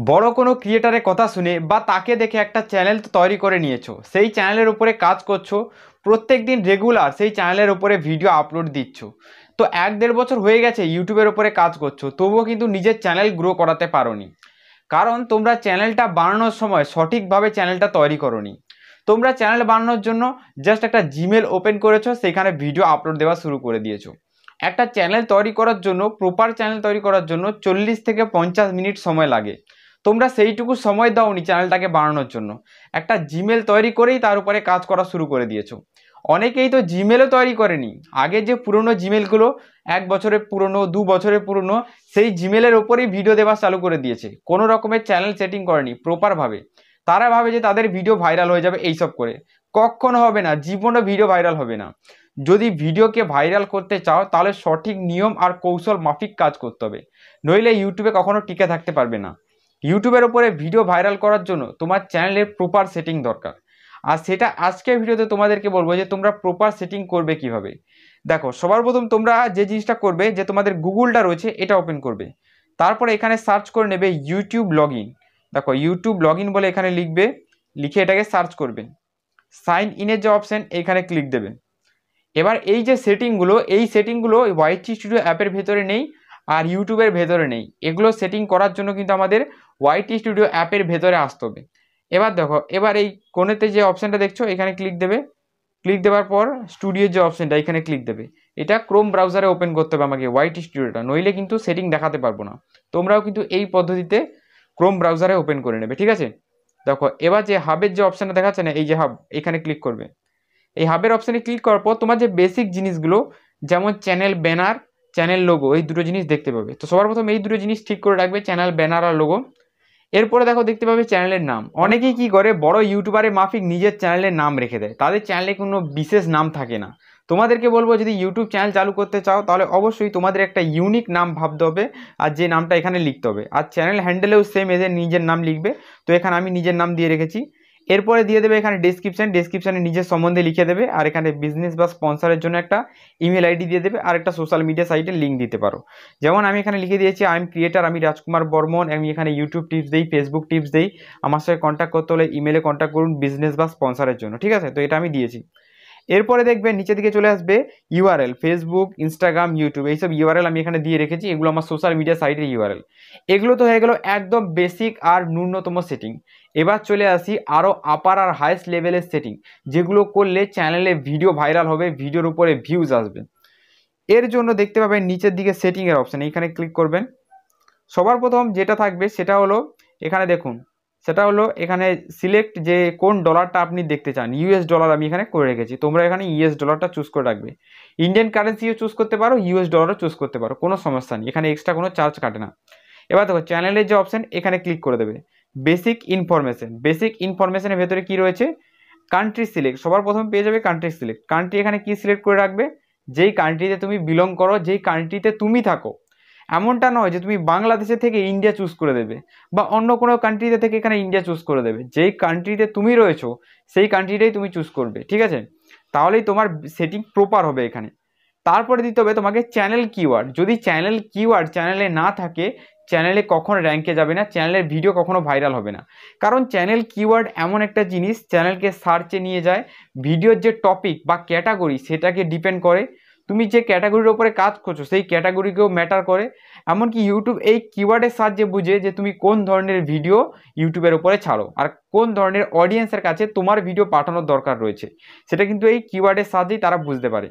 বড় কোনো ক্রিয়েটারের কথা শুনে বা তাকে দেখে একটা চ্যানেল তৈরি করে নিয়েছো, সেই চ্যানেলের উপরে কাজ করছো, প্রত্যেক দিন রেগুলার সেই চ্যানেলের উপরে ভিডিও আপলোড দিচ্ছ। তো 1-1.5 বছর হয়ে গেছে ইউটিউবের উপরে কাজ করছো, তবুও কিন্তু নিজের চ্যানেল গ্রো করাতে পারোনি। কারণ তোমরা চ্যানেলটা বানানোর সময় সঠিকভাবে চ্যানেলটা তৈরি করোনি। তোমরা চ্যানেল বানানোর জন্য জাস্ট একটা জিমেল ওপেন করেছো, সেখানে ভিডিও আপলোড দেওয়া শুরু করে দিয়েছো। একটা চ্যানেল তৈরি করার জন্য, প্রপার চ্যানেল তৈরি করার জন্য 40 থেকে 50 মিনিট সময় লাগে। তোমরা সেইটুকু সময় দাওনি চ্যানেলটাকে বানানোর জন্য, একটা জিমেল তৈরি করেই তার উপরে কাজ করা শুরু করে দিয়েছো। অনেকেই তো জিমেলও তৈরি করেনি, আগে যে পুরনো জিমেলগুলো 1 বছরের পুরনো, 2 বছরের পুরনো, সেই জিমেলের ওপরেই ভিডিও দেওয়া চালু করে দিয়েছে, কোনো রকমের চ্যানেল সেটিং করেনি প্রপারভাবে। তারা ভাবে যে তাদের ভিডিও ভাইরাল হয়ে যাবে এইসব করে। কখনো হবে না, জীবনে ভিডিও ভাইরাল হবে না। যদি ভিডিওকে ভাইরাল করতে চাও তাহলে সঠিক নিয়ম আর কৌশল মাফিক কাজ করতে হবে, নইলে ইউটিউবে কখনো টিকে থাকতে পারবে না। ইউটিউবের ওপরে ভিডিও ভাইরাল করার জন্য তোমার চ্যানেলের প্রপার সেটিং দরকার। আর সেটা আজকের ভিডিওতে তোমাদেরকে বলবো যে তোমরা প্রপার সেটিং করবে কিভাবে। দেখো, সবার প্রথম তোমরা যে জিনিসটা করবে, যে তোমাদের গুগলটা রয়েছে এটা ওপেন করবে। তারপরে এখানে সার্চ করে নেবে ইউটিউব লগ ইন। দেখো, ইউটিউব লগ ইন বলে এখানে লিখবে, লিখে এটাকে সার্চ করবে। সাইন ইনের যে অপশান, এখানে ক্লিক দেবে। এবার এই যে সেটিংগুলো, এই সেটিংগুলো ওয়াইটি স্টুডিও অ্যাপের ভেতরে নেই আর ইউটিউবের ভেতরে নেই। এগুলো সেটিং করার জন্য কিন্তু আমাদের ওয়াইটি স্টুডিও অ্যাপের ভেতরে আসতে হবে। এবার দেখো, এবার এই কোণেতে যে অপশানটা দেখছো এখানে ক্লিক দেবে। ক্লিক দেওয়ার পর স্টুডিওর যে অপশানটা এখানে ক্লিক দেবে। এটা ক্রোম ব্রাউজারে ওপেন করতে হবে আমাকে ওয়াইটি স্টুডিওটা, নইলে কিন্তু সেটিং দেখাতে পারবো না। তোমরাও কিন্তু এই পদ্ধতিতে ক্রোম ব্রাউজারে ওপেন করে নেবে, ঠিক আছে। দেখো, এবার যে হাবের যে অপশানটা দেখাচ্ছে না, এই যে হাব, এখানে ক্লিক করবে। এই হাবের অপশানে ক্লিক করার পর তোমার যে বেসিক জিনিসগুলো, যেমন চ্যানেল ব্যানার, চ্যানেল লোগো, এই দুটো জিনিস দেখতে পাবে। তো সবার প্রথম এই দুটো জিনিস ঠিক করে রাখবে, চ্যানেল ব্যানার আর লোগো। এরপরে দেখো দেখতে পাবে চ্যানেলের নাম। অনেকেই কি করে, বড় ইউটিউবারের মাফিক নিজের চ্যানেলের নাম রেখে দেয়, তাদের চ্যানেলে কোনো বিশেষ নাম থাকে না। তোমাদেরকে বলবো, যদি ইউটিউব চ্যানেল চালু করতে চাও তাহলে অবশ্যই তোমাদের একটা ইউনিক নাম ভাবতে হবে, আর যে নামটা এখানে লিখতে হবে। আর চ্যানেল হ্যান্ডেলেও সেম এদের নিজের নাম লিখবে। তো এখানে আমি নিজের নাম দিয়ে রেখেছি। এরপরে দিয়ে দেবে এখানে ডেসক্রিপশানে নিজের সম্বন্ধে লিখে দেবে, আর এখানে বিজনেস বা স্পন্সরের জন্য একটা ইমেল আইডি দিয়ে দেবে, আর একটা সোশ্যাল মিডিয়া সাইটের লিঙ্ক দিতে পারো। যেমন আমি এখানে লিখে দিয়েছি, আই এম ক্রিয়েটার, আমি রাজকুমার বর্মন, আমি এখানে ইউটিউব টিপস দিই, ফেসবুক টিপস দিই, আমার সাথে কন্ট্যাক্ট করতে হলে ইমেলে কন্ট্যাক্ট করুন বিজনেস বা স্পন্সরের জন্য, ঠিক আছে। তো এটা আমি দিয়েছি। এরপরে দেখবে নিচে দিকে চলে আসবে ইউআরএল, ফেসবুক, ইনস্টাগ্রাম, ইউটিউব, এইসব ইউআরএল আমি এখানে দিয়ে রেখেছি। এগুলো আমার সোশ্যাল মিডিয়া সাইটের ইউআরএল। এগুলো তো হয়ে গেল একদম বেসিক আর ন্যূনতম সেটিং। এবার চলে আসি আরও আপার আর হাইস্ট লেভেলের সেটিং, যেগুলো করলে চ্যানেলে ভিডিও ভাইরাল হবে, ভিডিওর উপরে ভিউজ আসবে। এর জন্য দেখতে পাবেন নিচের দিকে সেটিংয়ের অপশান, এইখানে ক্লিক করবেন। সবার প্রথম যেটা থাকবে সেটা হলো, এখানে দেখুন, সেটা হলো এখানে সিলেক্ট যে কোন ডলারটা আপনি দেখতে চান। ইউএস ডলার আমি এখানে করে রেখেছি, তোমরা এখানে ইউএস ডলারটা চুজ করে রাখবে। ইন্ডিয়ান কারেন্সিও চুজ করতে পারো, ইউএস ডলারও চুজ করতে পারো, কোনো সমস্যা নেই, এখানে এক্সট্রা কোনো চার্জ কাটে না। এবার দেখো চ্যানেলের যে অপশান, এখানে ক্লিক করে দেবে। বেসিক ইনফরমেশনের ভেতরে কি রয়েছে, কান্ট্রি সিলেক্ট, সবার প্রথম পেয়ে যাবে কান্ট্রি সিলেক্ট। কান্ট্রি এখানে কি সিলেক্ট করে রাখবে, যেই কান্ট্রিতে তুমি বিলং করো, যেই কান্ট্রিতে তুমি থাকো। এমনটা নয় যে তুমি বাংলাদেশে থেকে ইন্ডিয়া চুজ করে দেবে, বা অন্য কোনো কান্ট্রিতে থেকে এখানে ইন্ডিয়া চুজ করে দেবে। যেই কান্ট্রিতে তুমি রয়েছো সেই কান্ট্রিটাই তুমি চুজ করবে, ঠিক আছে। তাহলেই তোমার সেটিং প্রপার হবে এখানে। তারপরে দিতে হবে তোমাকে চ্যানেল কিওয়ার্ড। যদি চ্যানেল কিওয়ার্ড চ্যানেলে না থাকে, চ্যানেলে কখনো র্যাঙ্কে যাবে না, চ্যানেলের ভিডিও কখনো ভাইরাল হবে না। কারণ চ্যানেল কিওয়ার্ড এমন একটা জিনিস, চ্যানেলকে সার্চে নিয়ে যায়। ভিডিওর যে টপিক বা ক্যাটাগরি সেটাকে ডিপেন্ড করে, তুমি যে ক্যাটাগরির ওপরে কাজ করছো সেই ক্যাটাগরিকেও ম্যাটার করে। এমনকি ইউটিউব এই কিওয়ার্ডের সাহায্যে বুঝে যে তুমি কোন ধরনের ভিডিও ইউটিউবের ওপরে ছাড়ো, আর কোন ধরনের অডিয়েন্সের কাছে তোমার ভিডিও পাঠানোর দরকার রয়েছে, সেটা কিন্তু এই কিওয়ার্ডের সাহায্যেই তারা বুঝতে পারে।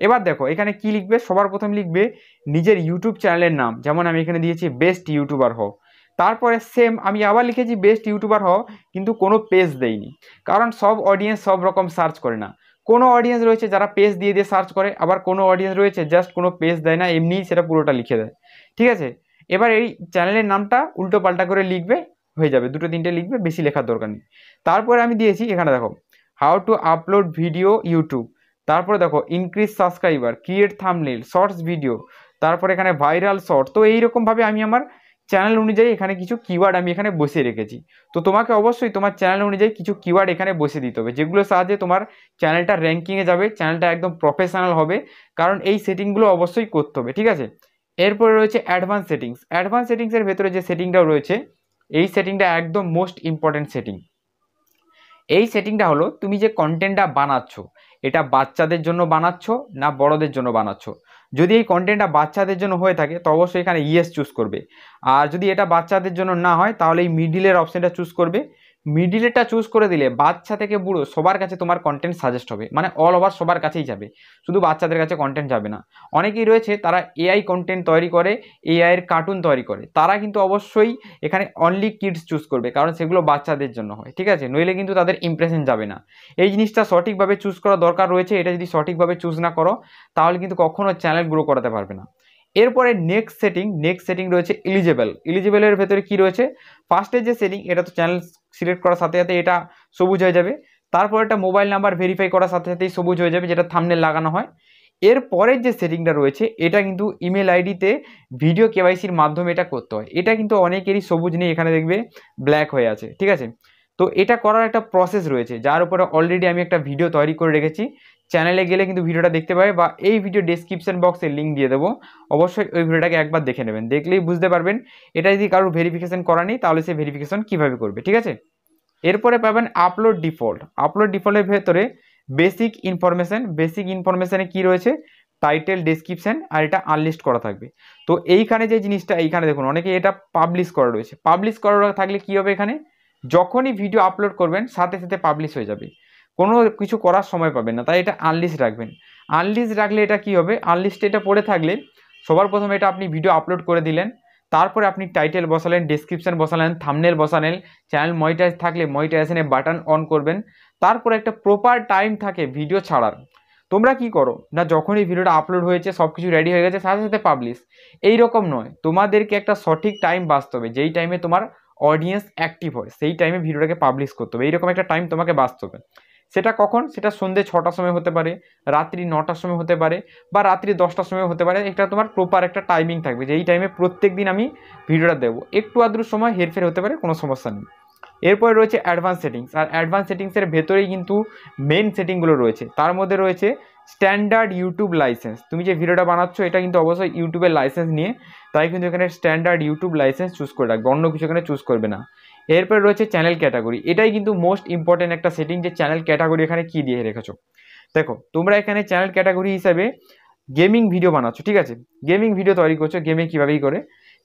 এবার দেখো এখানে কি লিখবে, সবার প্রথম লিখবে নিজের ইউটিউব চ্যানেলের নাম। যেমন আমি এখানে দিয়েছি বেস্ট ইউটিউবার হও। তারপরে সেম আমি আবার লিখেছি বেস্ট ইউটিউবার হও, কিন্তু কোনো পেজ দেইনি, কারণ সব অডিয়েন্স সব রকম সার্চ করে না। কোনো অডিয়েন্স রয়েছে যারা পেজ দিয়ে দিয়ে সার্চ করে, আবার কোনো অডিয়েন্স রয়েছে জাস্ট কোনো পেজ দেয় না, এমনিই সেটা পুরোটা লিখে দেয়, ঠিক আছে। এবার এই চ্যানেলের নামটা উল্টো পাল্টা করে লিখবে, হয়ে যাবে, 2-3টে লিখবে, বেশি লেখার দরকার নেই। তারপরে আমি দিয়েছি এখানে দেখো how to upload video YouTube. তারপরে দেখো increase subscriber, create thumbnail, shorts video, তারপরে এখানে ভাইরাল শর্ট। তো এইরকমভাবে আমি আমার চ্যানেল অনুযায়ী এখানে কিছু কিওয়ার্ড আমি এখানে বসিয়ে রেখেছি। তো তোমাকে অবশ্যই তোমার চ্যানেল অনুযায়ী কিছু কিওয়ার্ড এখানে বসিয়ে দিতে হবে, যেগুলোর সাহায্যে তোমার চ্যানেলটা র্যাঙ্কিংয়ে যাবে, চ্যানেলটা একদম প্রফেশনাল হবে। কারণ এই সেটিংগুলো অবশ্যই করতে হবে, ঠিক আছে। এরপরে রয়েছে অ্যাডভান্স সেটিংসের ভেতরে যে সেটিংটাও রয়েছে, এই সেটিংটা একদম মোস্ট ইম্পর্টেন্ট সেটিং। এই সেটিংটা হলো তুমি যে কন্টেন্টটা বানাচ্ছ এটা বাচ্চাদের জন্য বানাচ্ছ না বড়দের জন্য বানাচ্ছ। যদি এই কন্টেন্টটা বাচ্চাদের জন্য হয়ে থাকে তো অবশ্যই এখানে ইয়েস চুজ করবে। আর যদি এটা বাচ্চাদের জন্য না হয় তাহলে এই মিডিলের অপশানটা চুজ করবে। মিডিলেরটা চুজ করে দিলে বাচ্চা থেকে বুড়ো সবার কাছে তোমার কন্টেন্ট সাজেস্ট হবে, মানে অল ওভার সবার কাছেই যাবে, শুধু বাচ্চাদের কাছে কন্টেন্ট যাবে না। অনেকেই রয়েছে তারা এআই কন্টেন্ট তৈরি করে, এআইয়ের কার্টুন তৈরি করে, তারা কিন্তু অবশ্যই এখানে অনলি কিডস চুজ করবে, কারণ সেগুলো বাচ্চাদের জন্য হয়, ঠিক আছে, নইলে কিন্তু তাদের ইমপ্রেশন যাবে না। এই জিনিসটা সঠিকভাবে চুজ করা দরকার রয়েছে, এটা যদি সঠিকভাবে চুজ না করো তাহলে কিন্তু কখনো চ্যানেল গ্রো করাতে পারবে না। এরপরে নেক্সট সেটিং রয়েছে এলিজিবলের ভেতরে কি রয়েছে, ফার্স্টের যে সেটিং এটা তো চ্যানেল সিলেক্ট করার সাথে সাথে এটা সবুজ হয়ে যাবে, তারপর একটা মোবাইল নাম্বার ভেরিফাই করার সাথে সাথেই সবুজ হয়ে যাবে, যেটা থাম্বনেল লাগানো হয়। এর পরের যে সেটিংটা রয়েছে এটা কিন্তু ইমেল আইডিতে ভিডিও কেওয়াইসির মাধ্যমে এটা করতে হয়, এটা কিন্তু অনেকেরই সবুজ নেই, এখানে দেখবে ব্ল্যাক হয়ে আছে, ঠিক আছে। তো এটা করার একটা প্রসেস রয়েছে যার উপরে অলরেডি আমি একটা ভিডিও তৈরি করে রেখেছি, চ্যানেলে গেলে কিন্তু ভিডিওটা দেখতে পাবে, বা এই ভিডিও ডেসক্রিপশন বক্সে লিঙ্ক দিয়ে দেবো, অবশ্যই ওই ভিডিওটাকে একবার দেখে নেবেন, দেখলেই বুঝতে পারবেন এটা যদি কারোর ভেরিফিকেশন করা নেই তাহলে সে ভেরিফিকেশন কীভাবে করবে, ঠিক আছে। এরপরে পাবেন আপলোড ডিফল্টের ভেতরে বেসিক ইনফরমেশনে কি রয়েছে, টাইটেল, ডেসক্রিপশন, আর এটা আনলিস্ট করা থাকবে। তো এইখানে যে জিনিসটা এইখানে দেখুন অনেকে এটা পাবলিশ করা রয়েছে, পাবলিশ করা থাকলে কি হবে, এখানে যখনই ভিডিও আপলোড করবেন সাথে সাথে পাবলিশ হয়ে যাবে, কোনো কিছু করার সময় পাবেন না, তাই এটা আনলিস্ট রাখবেন। আনলিস্ট রাখলে এটা কি হবে, আনলিস্টে এটা পড়ে থাকলে সবার প্রথমে এটা আপনি ভিডিও আপলোড করে দিলেন, তারপরে আপনি টাইটেল বসালেন, ডেসক্রিপশন বসালেন, থাম্বনেল বসালেন, চ্যানেল মনিটাইজ থাকলে মনিটাইজেশনে বাটন অন করবেন, তারপরে একটা প্রপার টাইম থাকে ভিডিও ছাড়ার। তোমরা কি করো না, যখনই ভিডিওটা আপলোড হয়েছে সব কিছু রেডি হয়ে গেছে সাথে সাথে পাবলিশ, এই রকম নয়, তোমাদেরকে একটা সঠিক টাইম বাছতে হবে, যেই টাইমে তোমার অডিয়েন্স অ্যাক্টিভ হয় সেই টাইমে ভিডিওটাকে পাবলিশ করতে হবে, এইরকম একটা টাইম তোমাকে বাছতে হবে। সেটা কখন, সেটা সন্ধ্যে 6টার সময় হতে পারে, রাত্রি 9টার সময় হতে পারে, বা রাত্রি 10টার সময় হতে পারে, এটা তোমার প্রপার একটা টাইমিং থাকবে যে এই টাইমে প্রত্যেক দিন আমি ভিডিওটা দেবো, একটু আদ্র সময় হেরফের হতে পারে, কোনো সমস্যা নেই। এরপরে রয়েছে অ্যাডভান্স সেটিংস, আর অ্যাডভান্স সেটিংসের ভেতরেই কিন্তু মেন সেটিংগুলো রয়েছে, তার মধ্যে রয়েছে স্ট্যান্ডার্ড ইউটিউব লাইসেন্স, তুমি যে ভিডিওটা বানাচ্ছ এটা কিন্তু অবশ্যই ইউটিউবের লাইসেন্স নিয়ে, তাই কিন্তু এখানে স্ট্যান্ডার্ড ইউটিউব লাইসেন্স চুজ করে রাখবে, অন্য কিছু এখানে চুজ করবে না। এরপরে রয়েছে চ্যানেল ক্যাটাগরি, এটাই কিন্তু মোস্ট ইম্পর্টেন্ট একটা সেটিং, যে চ্যানেল ক্যাটাগরি এখানে কি দিয়ে রেখেছো। দেখো তোমরা এখানে চ্যানেল ক্যাটাগরি হিসাবে গেমিং ভিডিও বানাচ্ছো, ঠিক আছে, গেমিং ভিডিও তৈরি করছো, গেমিং কীভাবেই করে,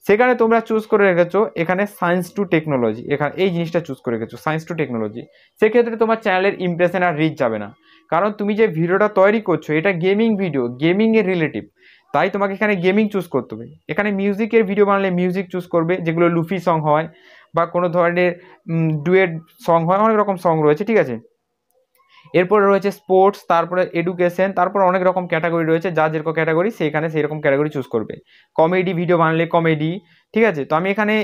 সেখানে তোমরা চুজ করে রেখেছো এখানে সায়েন্স টু টেকনোলজি, এখানে এই জিনিসটা চুজ করে রেখেছো সায়েন্স টু টেকনোলজি, সেক্ষেত্রে তোমার চ্যানেলের ইমপ্রেশন আর রিচ যাবে না, কারণ তুমি যে ভিডিওটা তৈরি করছো এটা গেমিং ভিডিও, গেমিংয়ের রিলেটিভ, তাই তোমাকে এখানে গেমিং চুজ করতে হবে। এখানে মিউজিকের ভিডিও বানালে মিউজিক চুজ করবে, যেগুলো লুফি সং হয় বা কোনো ধরনের ডুয়েট সং হয়, অনেক রকম সং রয়েছে, ঠিক আছে। এরপরে রয়েছে স্পোর্টস, তারপরে এডুকেশন, তারপর অনেক রকম ক্যাটাগরি রয়েছে, যা যেরকম ক্যাটাগরি সেইখানে সেই রকম ক্যাটাগরি চুজ করবে। কমেডি ভিডিও বানালে কমেডি, ঠিক আছে। তো আমি এখানে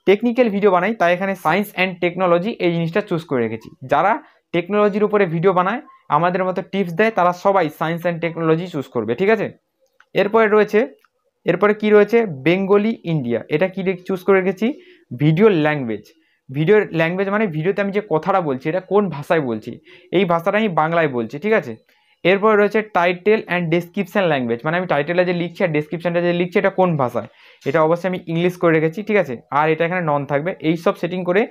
টেকনিক্যাল ভিডিও বানাই তাই এখানে সায়েন্স অ্যান্ড টেকনোলজি এই জিনিসটা চুজ করে রেখেছি, যারা টেকনোলজির উপরে ভিডিও বানায় আমাদের মতো টিপস দেয় তারা সবাই সায়েন্স অ্যান্ড টেকনোলজি চুজ করবে, ঠিক আছে। এরপরে কি রয়েছে বেঙ্গলি ইন্ডিয়া, এটা কি চুজ করে রেখেছি, ভিডিওর ল্যাঙ্গুয়েজ মানে ভিডিওতে আমি যে কথাটা বলছি এটা কোন ভাষায় বলছি, এই ভাষাটা আমি বাংলায় বলছি, ঠিক আছে। এরপরে রয়েছে টাইটেল অ্যান্ড ডেসক্রিপশন ল্যাঙ্গুয়েজ, মানে আমি টাইটেলটা যে লিখছি আর ডেসক্রিপশনটা যে লিখছি এটা কোন ভাষায়, এটা অবশ্যই আমি ইংলিশ করে রেখেছি, ঠিক আছে। আর এটা এখানে নন থাকবে, এই সব সেটিং করে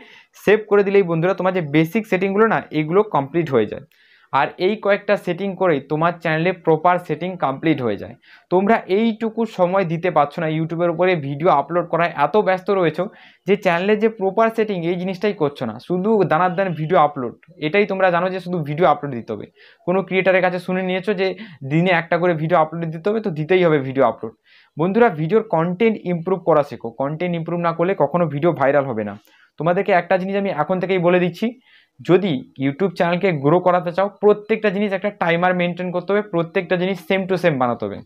সেভ করে দিলেই বন্ধুরা তোমার যে বেসিক সেটিংগুলো না এগুলো কমপ্লিট হয়ে যায়। আর এই কয়েকটা সেটিং করেই তোমার চ্যানেলে প্রপার সেটিং কমপ্লিট হয়ে যায়। তোমরা এইটুকু সময় দিতে পারছো না, ইউটিউবের উপরে ভিডিও আপলোড করায় এত ব্যস্ত রয়েছো যে চ্যানেলের যে প্রপার সেটিং এই জিনিসটাই করছো না, শুধু দানার দান ভিডিও আপলোড, এটাই তোমরা জানো যে শুধু ভিডিও আপলোড দিতে হবে, কোনো ক্রিয়েটারের কাছে শুনে নিয়েছো যে দিনে একটা করে ভিডিও আপলোড দিতে হবে, তো দিতেই হবে ভিডিও আপলোড। বন্ধুরা ভিডিওর কন্টেন্ট ইমপ্রুভ করা শেখো, কন্টেন্ট ইমপ্রুভ না করলে কখনো ভিডিও ভাইরাল হবে না। তোমাদেরকে একটা জিনিস আমি এখন থেকেই বলে দিচ্ছি, যদি ইউটিউব চ্যানেলকে গ্রো করাতে চাও প্রত্যেকটা জিনিস একটা টাইমার মেনটেন করতে হবে, প্রত্যেকটা জিনিস সেম টু সেম বানাতে হবে।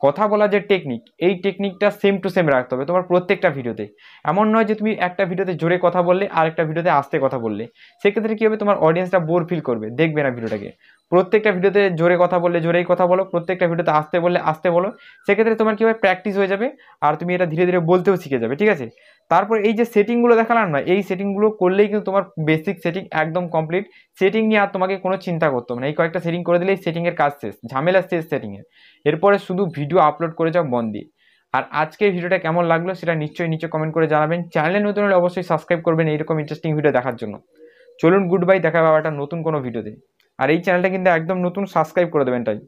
কথা বলা যে টেকনিক, এই টেকনিকটা সেম টু সেম রাখতে হবে তোমার প্রত্যেকটা ভিডিওতে। এমন নয় যে তুমি একটা ভিডিওতে জোরে কথা বললে আর একটা ভিডিওতে আস্তে কথা বললে, সেক্ষেত্রে কী হবে, তোমার অডিয়েন্সটা বোর ফিল করবে, দেখবে না ভিডিওটাকে। প্রত্যেকটা ভিডিওতে জোরে কথা বললে জোরেই কথা বলো, প্রত্যেকটা ভিডিওতে আসতে বললে আসতে বলো, সেক্ষেত্রে তোমার কী হবে প্র্যাকটিস হয়ে যাবে আর তুমি এটা ধীরে ধীরে বলতেও শিখে যাবে, ঠিক আছে। তারপর এই যে সেটিংগুলো দেখালাম না, এই সেটিংগুলো করলেই কিন্তু তোমার বেসিক সেটিং একদম কমপ্লিট, সেটিং নিয়ে আর তোমাকে কোনো চিন্তা করতে হবে না, এই কয়েকটা সেটিং করে দিলেই সেটিংয়ের কাজ শেষ, ঝামেলা শেষ সেটিংয়ের। এরপরে শুধু ভিডিও আপলোড করে যাও মন দিয়ে। আর আজকের ভিডিওটা কেমন লাগলো সেটা নিশ্চয়ই নিচে কমেন্ট করে জানাবেন। চ্যানেলে নতুন হলে অবশ্যই সাবস্ক্রাইব করবেন এইরকম ইন্টারেস্টিং ভিডিও দেখার জন্য। চলুন গুড বাই, দেখা হবে একটা নতুন কোনো ভিডিওতে। আর এই চ্যানেলটা কিন্তু একদম নতুন, সাবস্ক্রাইব করে দেবেন তাই।